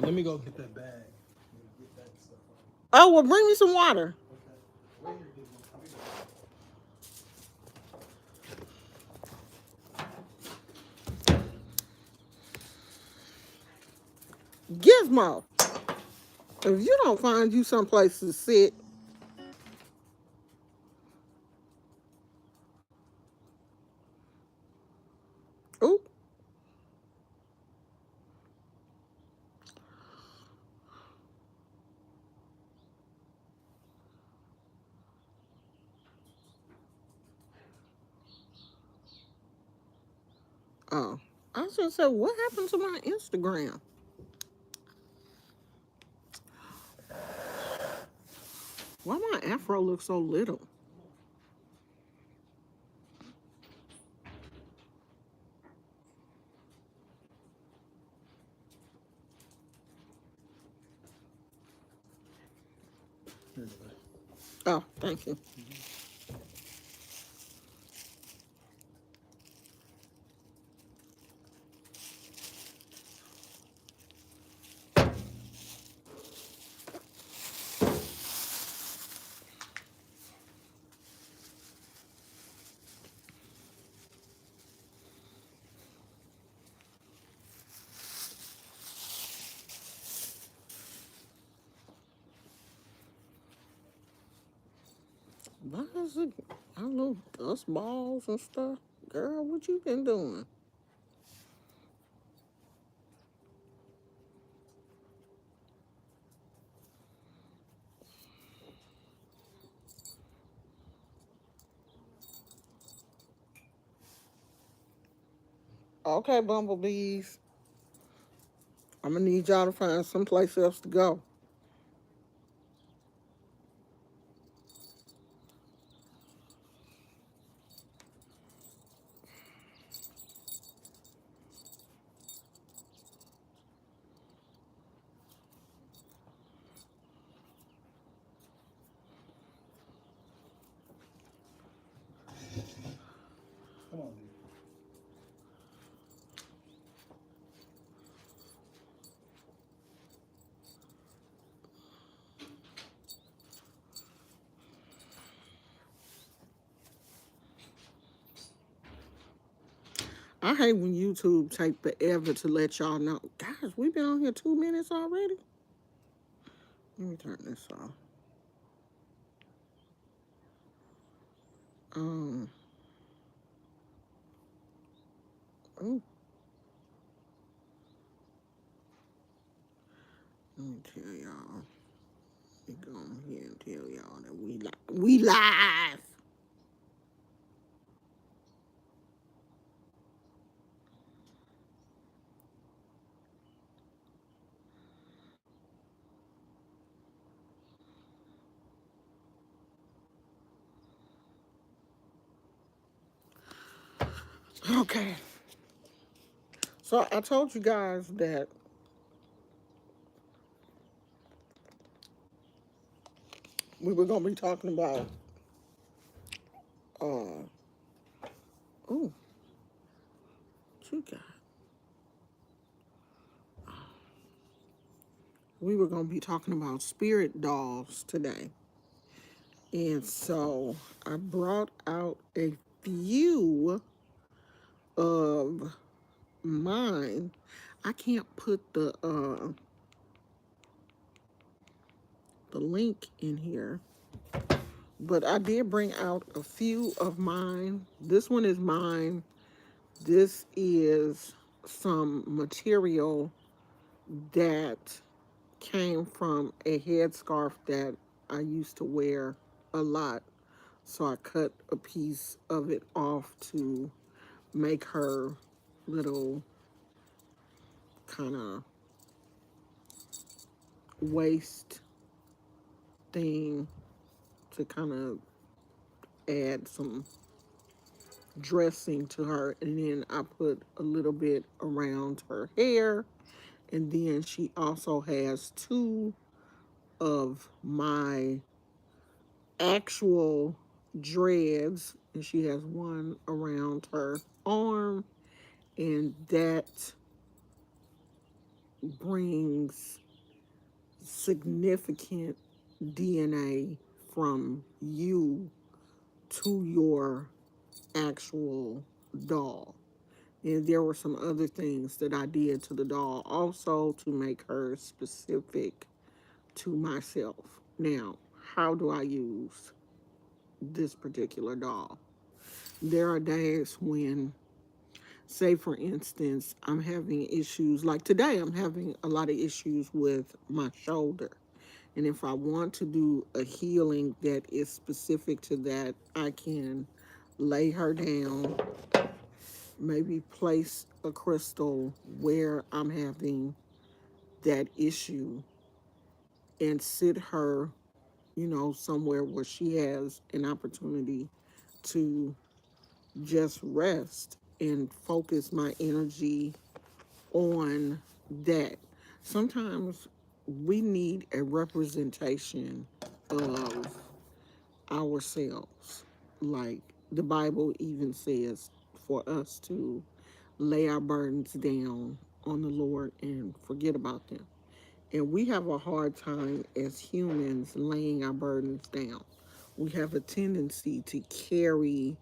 Let me go get that bag. Get that stuff Oh, well, bring me some water. Okay. Wait here, Disney. I'll be back. Gizmo, if you don't find you someplace to sit, oh, oh, I was gonna say, what happened to my Instagram? Why my afro look so little? Here you go. Oh, thank you. Why is it? I don't know, dust balls and stuff. Girl, what you been doing? Okay, bumblebees. I'm gonna need y'all to find someplace else to go. Come on, dude. I hate when YouTube take forever to let y'all know. Gosh, we've been on here 2 minutes already. Let me turn this off. Um, oh, let me tell y'all. Let me go on here and tell y'all that we live. Okay. So I told you guys that we were gonna be talking about uh oh, what you got? We were gonna be talking about spirit dolls today. And so I brought out a few of mine. I can't put the link in here, but I did bring out a few of mine. This one is mine. This is some material that came from a headscarf that I used to wear a lot. So I cut a piece of it off to make her little kind of waist thing to kind of add some dressing to her. And then I put a little bit around her hair. And then she also has two of my actual dreads. And she has one around her arm. And that brings significant DNA from you to your actual doll. And there were some other things that I did to the doll also to make her specific to myself. Now, how do I use this particular doll? There are days when, say for instance, I'm having issues, like today, I'm having a lot of issues with my shoulder. And if I want to do a healing that is specific to that, I can lay her down, maybe place a crystal where I'm having that issue, and sit her, somewhere where she has an opportunity to just rest and focus my energy on that. Sometimes we need a representation of ourselves. Like the Bible even says for us to lay our burdens down on the Lord and forget about them. And we have a hard time as humans laying our burdens down. We have a tendency to carry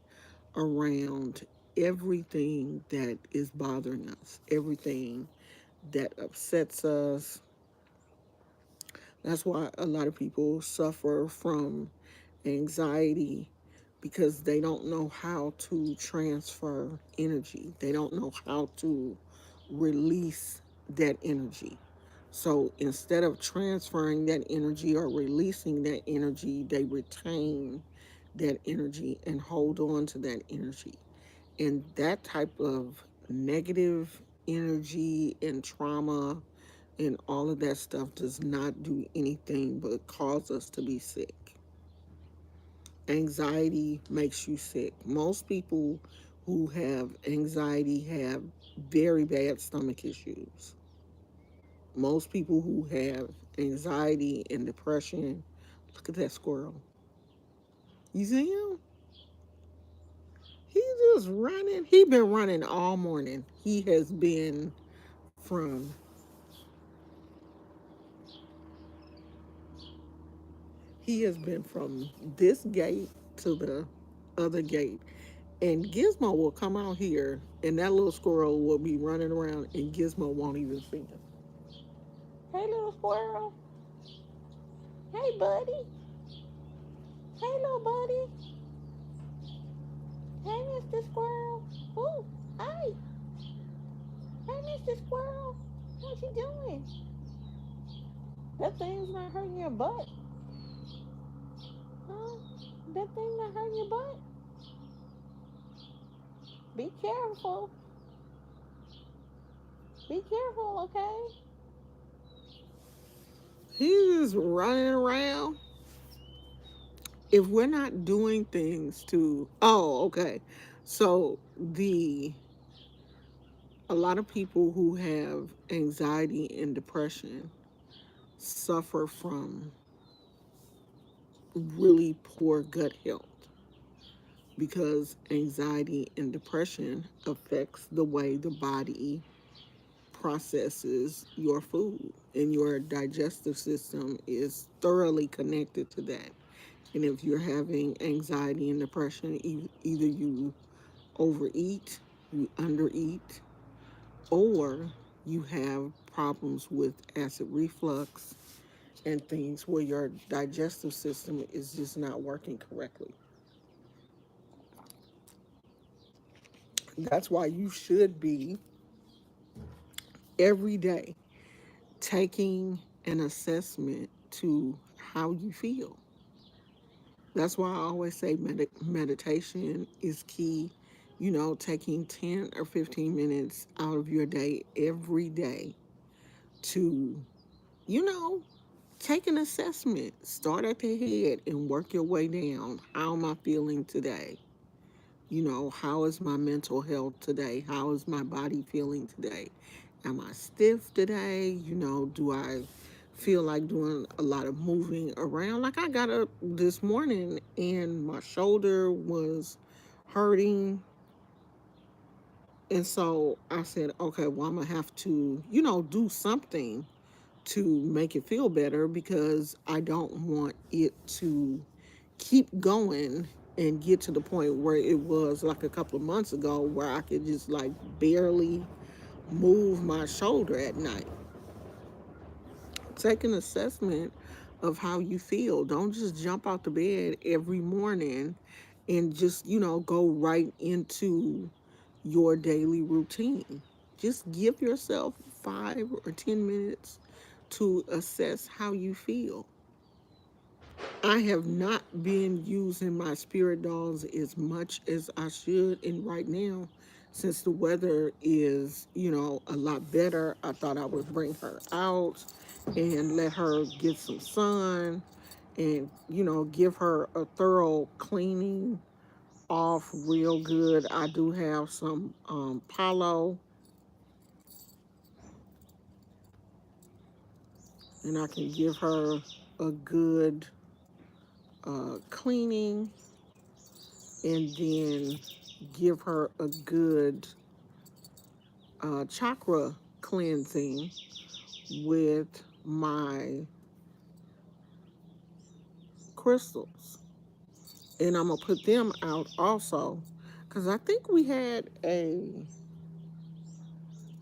around everything that is bothering us, everything that upsets us. That's why a lot of people suffer from anxiety, because they don't know how to transfer energy. They don't know how to release that energy. So instead of transferring that energy or releasing that energy, they retain that energy and hold on to that energy. And that type of negative energy and trauma and all of that stuff does not do anything but cause us to be sick. Anxiety makes you sick. Most people who have anxiety have very bad stomach issues. Most people who have anxiety and depression, look at that squirrel. You see him? He's just running. He been running all morning. From he has been from this gate to the other gate. And Gizmo will come out here and that little squirrel will be running around and Gizmo won't even see him. Hey little squirrel. Hey buddy. Hey little buddy. Hey Mr. Squirrel. Ooh, hi. Hey Mr. Squirrel. What you doing? That thing's not hurting your butt. Huh? That thing not hurting your butt? Be careful. Be careful, okay? He's just running around. If we're not doing things to, oh, okay. So a lot of people who have anxiety and depression suffer from really poor gut health, because anxiety and depression affects the way the body processes your food, and your digestive system is thoroughly connected to that. And if you're having anxiety and depression, either you overeat, you undereat, or you have problems with acid reflux and things where your digestive system is just not working correctly. That's why you should be every day taking an assessment to how you feel. That's why I always say meditation is key. Taking 10 or 15 minutes out of your day every day to, you know, take an assessment. Start at the head and work your way down. How am I feeling today? How is my mental health today? How is my body feeling today? Am I stiff today? Do I feel like doing a lot of moving around? Like I got up this morning and my shoulder was hurting. And so I said, okay, well, I'm going to have to, do something to make it feel better because I don't want it to keep going and get to the point where it was like a couple of months ago where I could just like barely move my shoulder at night. Take an assessment of how you feel. Don't just jump out the bed every morning and just, go right into your daily routine. Just give yourself 5 or 10 minutes to assess how you feel. I have not been using my spirit dolls as much as I should. And right now, since the weather is, a lot better, I thought I would bring her out and let her get some sun and, give her a thorough cleaning off real good. I do have some Palo, and I can give her a good cleaning and then give her a good chakra cleansing with my crystals. And I'm going to put them out also because I think we had a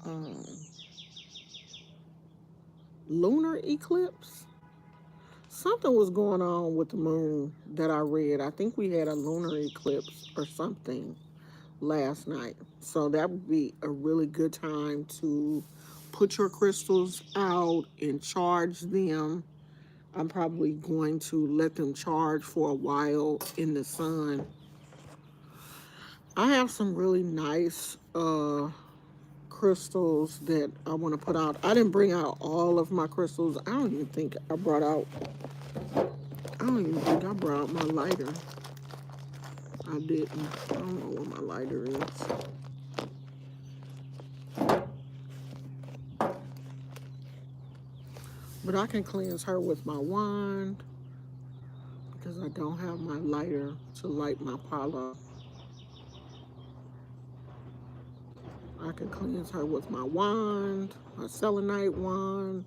um, lunar eclipse. Something was going on with the moon that I read. I think we had a lunar eclipse or something last night. So that would be a really good time to put your crystals out and charge them. I'm probably going to let them charge for a while in the sun. I have some really nice crystals that I want to put out. I didn't bring out all of my crystals. I don't even think I brought out, I don't even think I brought out my lighter. I didn't. I don't know where my lighter is. But I can cleanse her with my wand because I don't have my lighter to light my Palo. I can cleanse her with my wand, my selenite wand,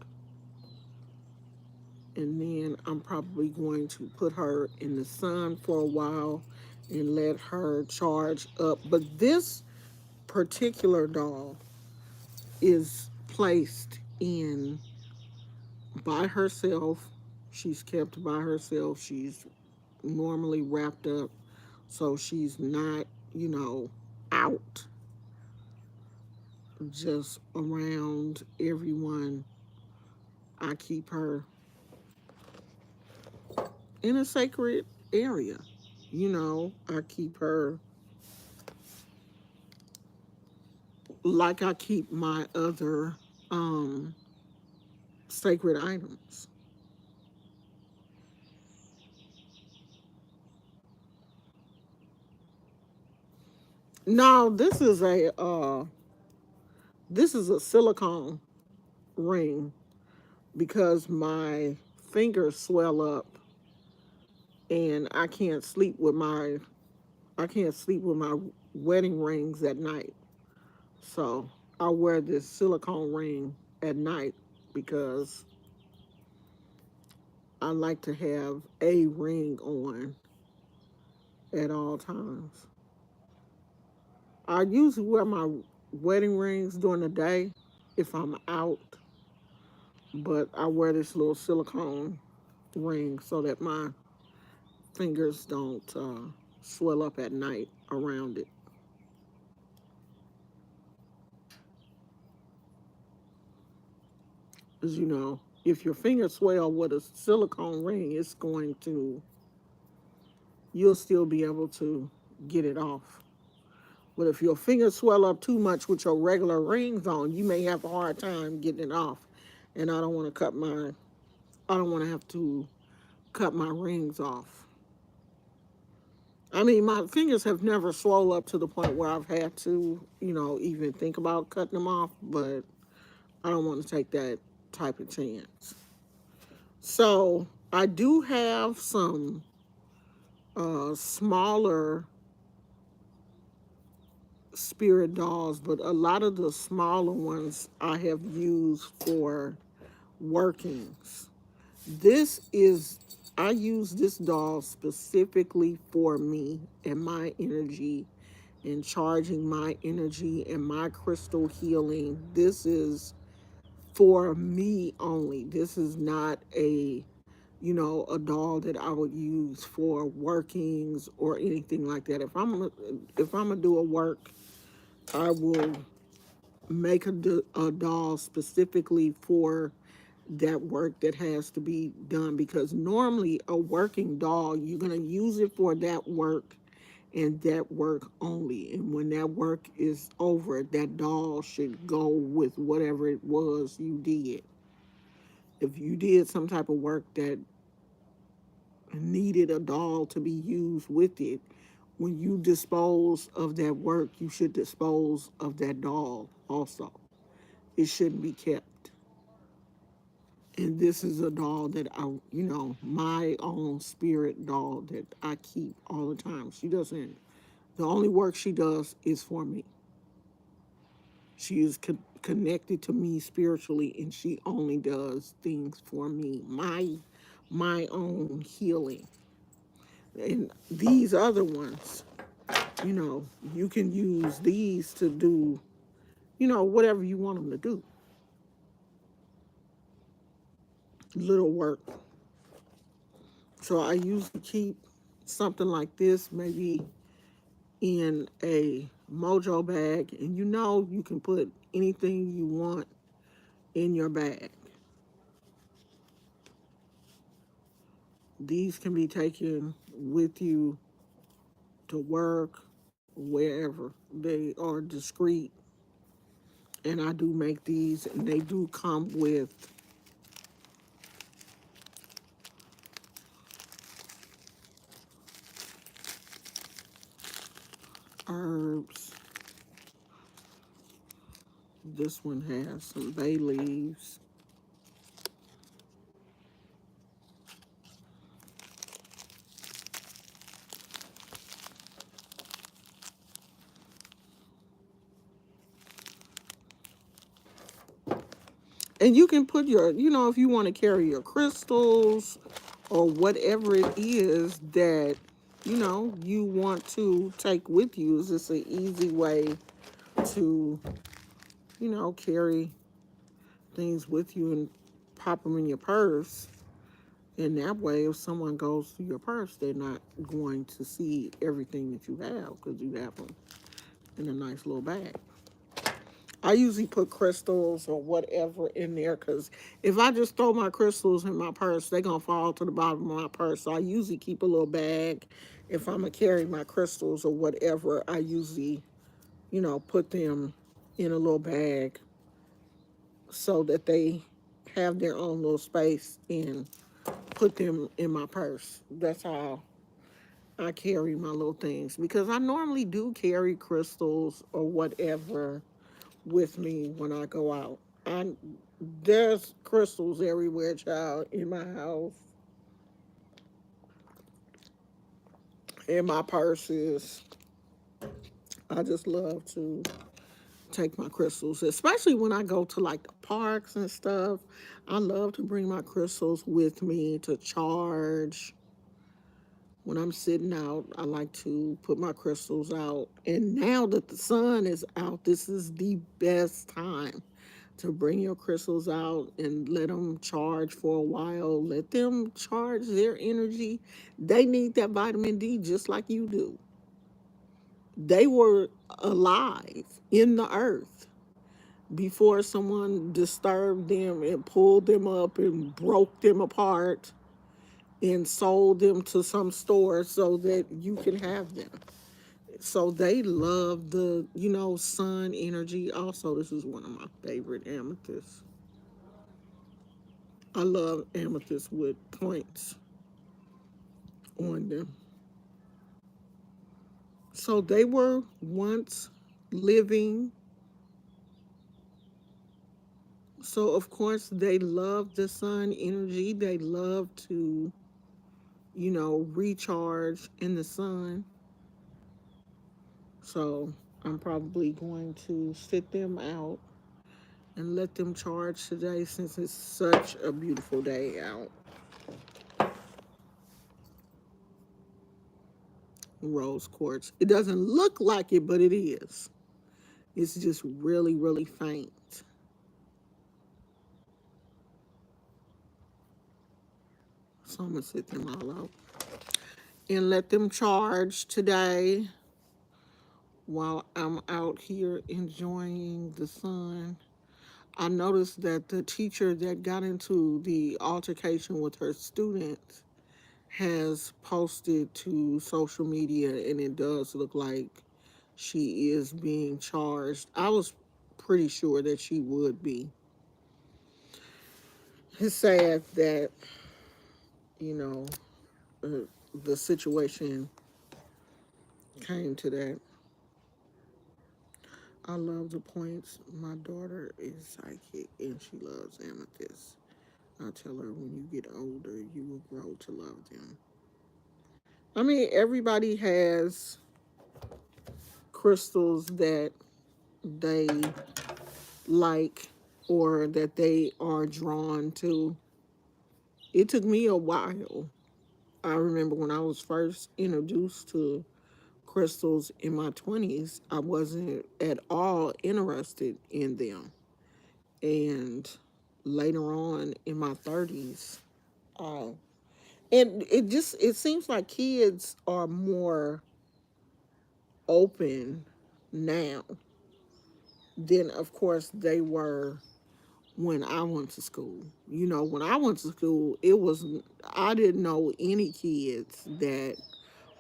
and then I'm probably going to put her in the sun for a while and let her charge up. But this particular doll is placed in by herself. She's kept by herself. She's normally wrapped up, so she's not, out just around everyone. I keep her in a sacred area. I keep her like I keep my other sacred items. Now, this is a silicone ring because my fingers swell up and I can't sleep with my wedding rings at night. So I wear this silicone ring at night because I like to have a ring on at all times. I usually wear my wedding rings during the day if I'm out, but I wear this little silicone ring so that my fingers don't swell up at night around it. Because, if your fingers swell with a silicone ring, you'll still be able to get it off. But if your fingers swell up too much with your regular rings on, you may have a hard time getting it off. And I don't want to have to cut my rings off. I mean, my fingers have never swelled up to the point where I've had to, even think about cutting them off, but I don't want to take that type of chance. So I do have some smaller spirit dolls, but a lot of the smaller ones I have used for workings. This is, I use this doll specifically for me and my energy and charging my energy and my crystal healing. This is for me only. This is not a doll that I would use for workings or anything like that. If I'm gonna do a work, I will make a doll specifically for that work that has to be done, because normally a working doll, you're going to use it for that work and that work only. And when that work is over, that doll should go with whatever it was you did. If you did some type of work that needed a doll to be used with it, when you dispose of that work, you should dispose of that doll also. It shouldn't be kept. And this is a doll that my own spirit doll that I keep all the time. The only work she does is for me. She is connected to me spiritually, and she only does things for me, my own healing. And these other ones, you can use these to do, whatever you want them to do. Little work. So I usually keep something like this maybe in a mojo bag, and you can put anything you want in your bag. These can be taken with you to work, wherever. They are discreet, and I do make these, and they do come with herbs. This one has some bay leaves. And you can put if you want to carry your crystals or whatever it is that, you want to take with you. It's just an easy way to, carry things with you and pop them in your purse. And that way, if someone goes through your purse, they're not going to see everything that you have, because you have them in a nice little bag. I usually put crystals or whatever in there, because if I just throw my crystals in my purse, they're going to fall to the bottom of my purse. So I usually keep a little bag. If I'm going to carry my crystals or whatever, I usually, put them in a little bag so that they have their own little space, and put them in my purse. That's how I carry my little things, because I normally do carry crystals or whatever with me when I go out. There's crystals everywhere, child, in my house, in my purses. I just love to take my crystals, especially when I go to like the parks and stuff. I love to bring my crystals with me to charge. When I'm sitting out, I like to put my crystals out. And now that the sun is out, this is the best time to bring your crystals out and let them charge for a while. Let them charge their energy. They need that vitamin D just like you do. They were alive in the earth before someone disturbed them and pulled them up and broke them apart and sold them to some store so that you can have them. So they love the, sun energy. Also, this is one of my favorite amethysts. I love amethysts with points on them. So they were once living. So, of course, they love the sun energy. They love to, recharge in the sun. So I'm probably going to sit them out and let them charge today since it's such a beautiful day out. Rose quartz. It doesn't look like it, but it is. It's just really, really faint. So I'm gonna sit them all out and let them charge today while I'm out here enjoying the sun. I noticed that the teacher that got into the altercation with her students has posted to social media, and it does look like she is being charged. I was pretty sure that she would be. It's sad that, you know, the situation came to that. I love the points. My daughter is psychic and she loves amethyst. I tell her when you get older, you will grow to love them. I mean, everybody has crystals that they like or that they are drawn to. It took me a while. I remember when I was first introduced to crystals in my 20s, I wasn't at all interested in them. And later on in my 30s, uh, and it seems like kids are more open now than, of course, they were when I went to school. You know, when I went to school, I didn't know any kids that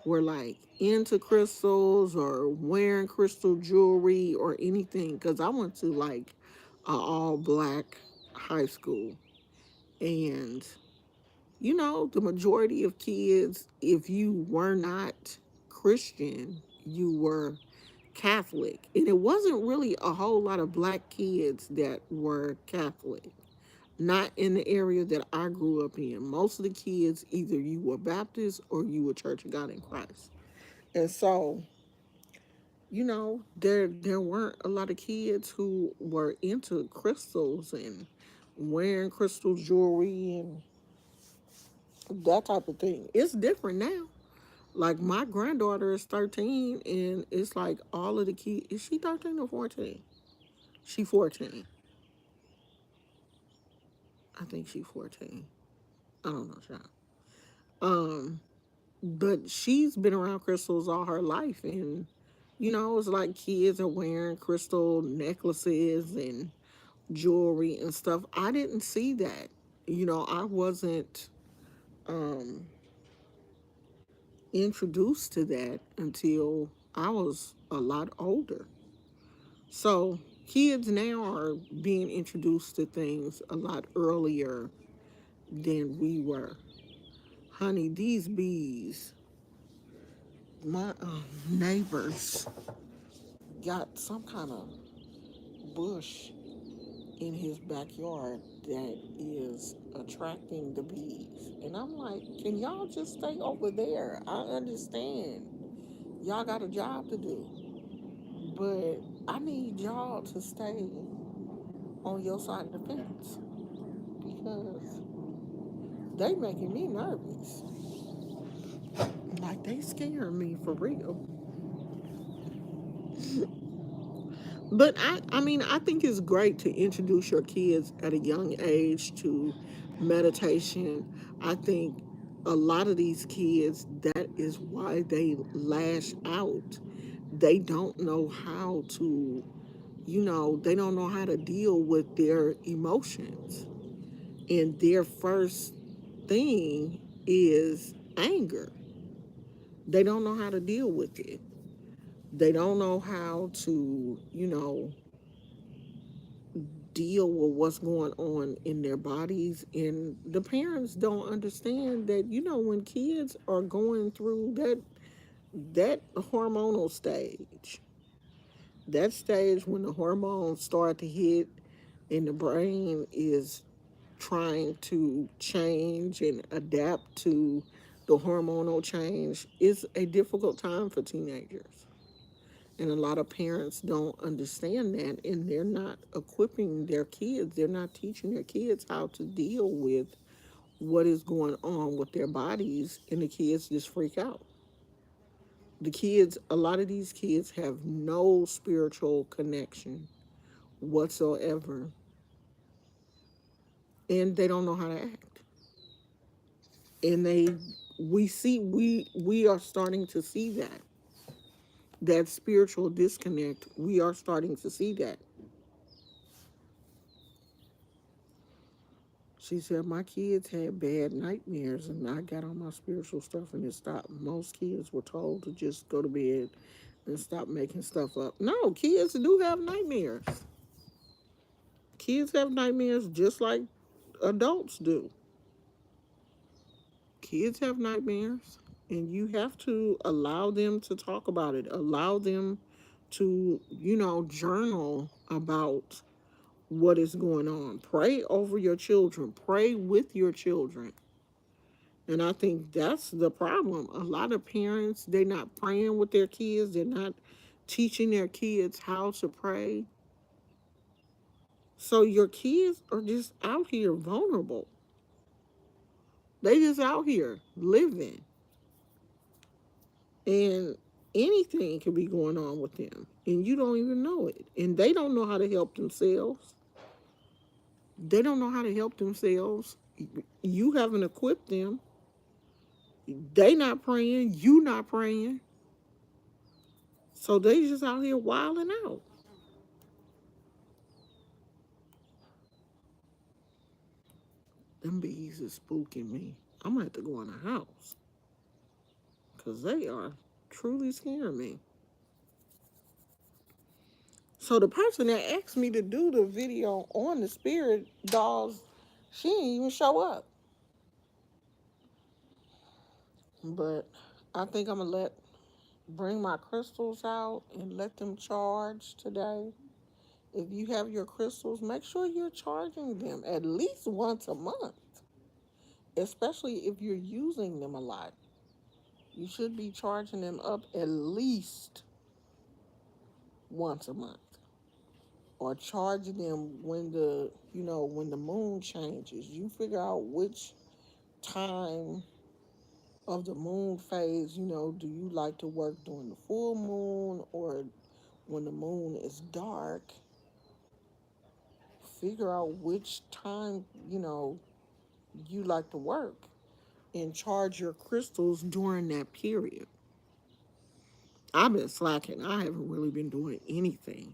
were like into crystals or wearing crystal jewelry or anything because I went to like a all black high school. And, you know, the majority of kids, if you were not Christian, you were Catholic. And it wasn't really a whole lot of black kids that were Catholic. Not in the area that I grew up in. Most of the kids, either you were Baptist or you were Church of God in Christ. And so, you know, there weren't a lot of kids who were into crystals and wearing crystal jewelry and that type of thing. It's different now. Like my granddaughter is 13 and it's like all of the kids, is she 13 or 14? She 14. I think she 14. I don't know, child. Um, but she's been around crystals all her life and you know, it's like kids are wearing crystal necklaces and jewelry and stuff. I didn't see that. You know, I wasn't um, introduced to that until I was a lot older. So kids now are being introduced to things a lot earlier than we were. Honey, these bees, my neighbors got some kind of bush in his backyard that is attracting the bees. And I'm like, can y'all just stay over there? I understand. Y'all got a job to do. But I need y'all to stay on your side of the fence because they making me nervous. Like they scare me for real. But I mean, I think it's great to introduce your kids at a young age to meditation. I think a lot of these kids, that is why they lash out. They don't know how to, they don't know how to deal with their emotions. And their first thing is anger. They don't know how to deal with it. They don't know how to, deal with what's going on in their bodies, and the parents don't understand that when kids are going through that hormonal stage, that stage when the hormones start to hit and the brain is trying to change and adapt to the hormonal change, is a difficult time for teenagers. And a lot of parents don't understand that, and they're not equipping their kids. They're not teaching their kids how to deal with what is going on with their bodies, and the kids just freak out. The kids, a lot of these kids have no spiritual connection whatsoever, and they don't know how to act. And we are starting to see that spiritual disconnect. We are starting to see that. She said, my kids had bad nightmares, and I got on my spiritual stuff and it stopped. Most kids were told to just go to bed and stop making stuff up. No, kids do have nightmares. Kids have nightmares just like adults do. Kids have nightmares, and you have to allow them to talk about it, allow them to, journal about what is going on. Pray over your children, pray with your children. And I think that's the problem. A lot of parents, they're not praying with their kids, they're not teaching their kids how to pray. So your kids are just out here vulnerable. They just out here living. And anything could be going on with them. And you don't even know it. And they don't know how to help themselves. They don't know how to help themselves. You haven't equipped them. They not praying. You not praying. So they just out here wilding out. Them bees is spooking me. I'm gonna have to go in the house because they are truly scaring me. So the person that asked me to do the video on the spirit dolls, she didn't even show up. But I think I'm gonna bring my crystals out and let them charge today. If you have your crystals, make sure you're charging them at least once a month, especially if you're using them a lot. You should be charging them up at least once a month, or charge them when the moon changes. You figure out which time of the moon phase, do you like to work during the full moon or when the moon is dark? Figure out which time, you like to work and charge your crystals during that period. I've been slacking. I haven't really been doing anything,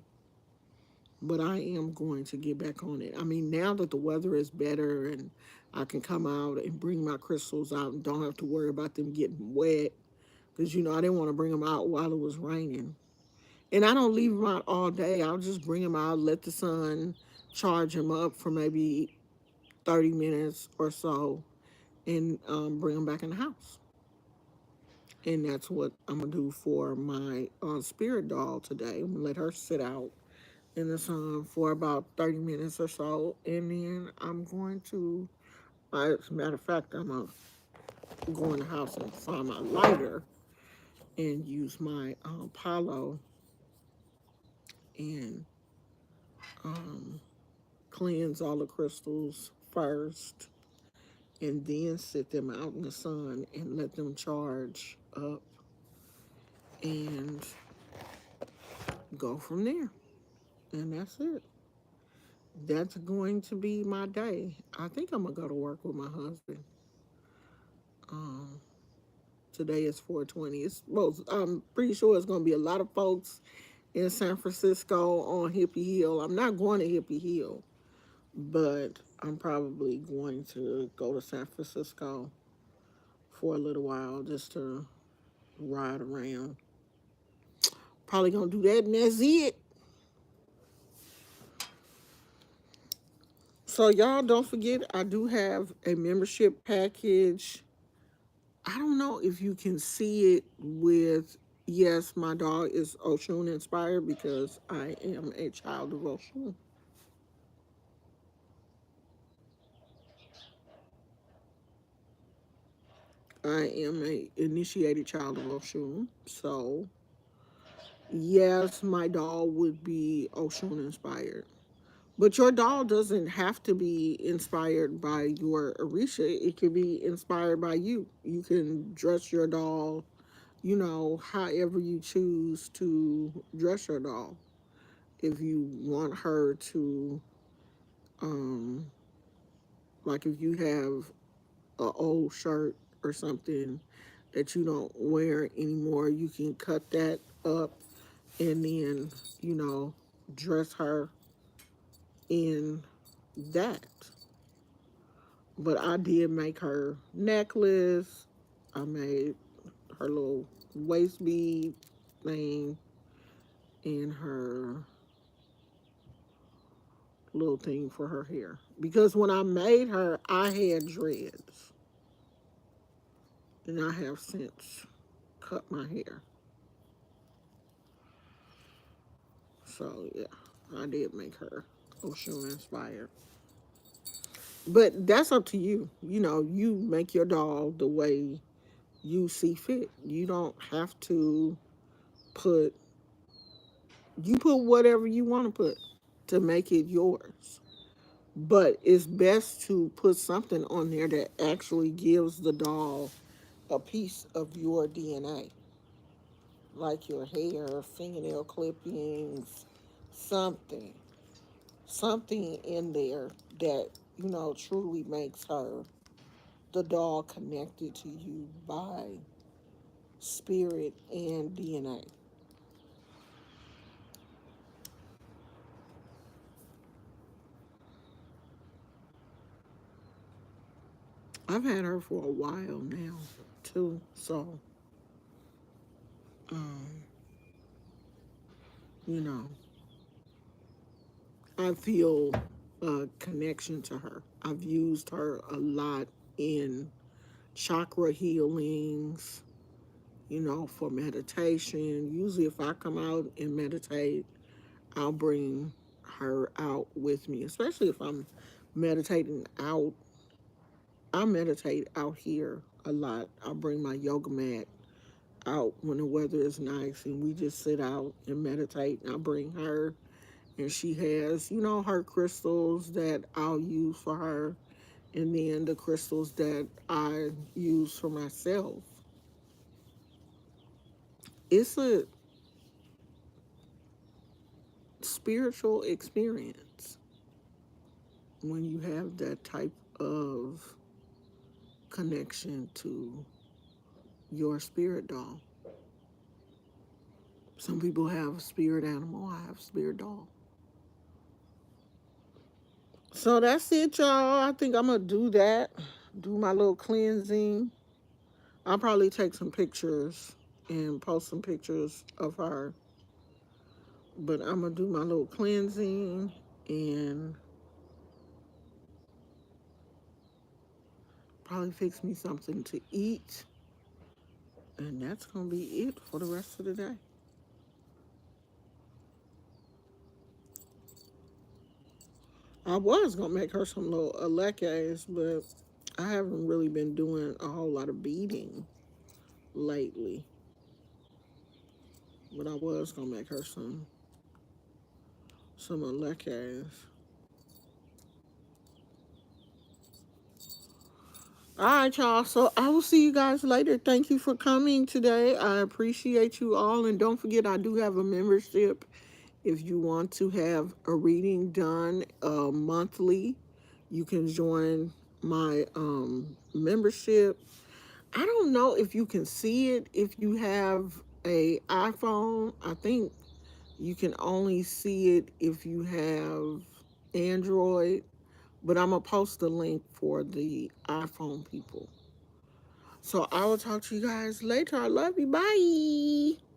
but I am going to get back on it. I mean, now that the weather is better and I can come out and bring my crystals out and don't have to worry about them getting wet, because, I didn't want to bring them out while it was raining. And I don't leave them out all day. I'll just bring them out, let the sun charge them up for maybe 30 minutes or so, and bring them back in the house. And that's what I'm going to do for my spirit doll today. I'm going to let her sit out in the sun for about 30 minutes or so. And then I'm going to, as a matter of fact, I'm going to go in the house and find my lighter and use my Palo and um, cleanse all the crystals first, and then sit them out in the sun and let them charge up and go from there. And that's it. That's going to be my day. I think I'm gonna go to work with my husband. Um, Today is 420. I'm pretty sure it's gonna be a lot of folks in San Francisco on Hippie Hill. I'm not going to Hippie Hill, but I'm probably going to go to San Francisco for a little while just to ride around. Probably gonna do that, and that's it. So y'all don't forget, I do have a membership package. I don't know if you can see it with, yes, my dog is Oshun inspired because I am a child of Oshun. I am a initiated child of Oshun. So yes, my doll would be Oshun inspired. But your doll doesn't have to be inspired by your Orisha. It could be inspired by you. You can dress your doll, however you choose to dress your doll. If you want her to, um, like if you have a old shirt or something that you don't wear anymore, you can cut that up and then, you know, dress her in that. But I did make her necklace. I made her little waist bead thing and her little thing for her hair. Because when I made her, I had dreads. And I have since cut my hair. So yeah, I did make her Oshun inspired. But that's up to you. You know, you make your doll the way you see fit. You don't have to put you put whatever you want to put to make it yours. But it's best to put something on there that actually gives the doll a piece of your DNA, like your hair, fingernail clippings, something. Something in there that, truly makes her the doll connected to you by spirit and DNA. I've had her for a while now, too. So, um, you know, I feel a connection to her. I've used her a lot in chakra healings, for meditation. Usually, if I come out and meditate, I'll bring her out with me, especially if I'm meditating out. I meditate out here a lot. I'll bring my yoga mat out when the weather is nice and we just sit out and meditate. And I bring her, and she has, her crystals that I'll use for her, and then the crystals that I use for myself. It's a spiritual experience when you have that type of connection to your spirit doll. Some people have spirit animal, I have spirit doll. So that's it, y'all. I think I'm gonna do that. Do my little cleansing. I'll probably take some pictures and post some pictures of her. But I'm gonna do my little cleansing and probably fix me something to eat. And that's gonna be it for the rest of the day. I was gonna make her some little alekes, but I haven't really been doing a whole lot of beading lately. But I was gonna make her some alekes. All right, y'all. So I will see you guys later. Thank you for coming today. I appreciate you all. And don't forget, I do have a membership. If you want to have a reading done monthly, you can join my membership. I don't know if you can see it if you have a iPhone. I think you can only see it if you have Android, but I'm going to post the link for the iPhone people. So I will talk to you guys later. I love you. Bye.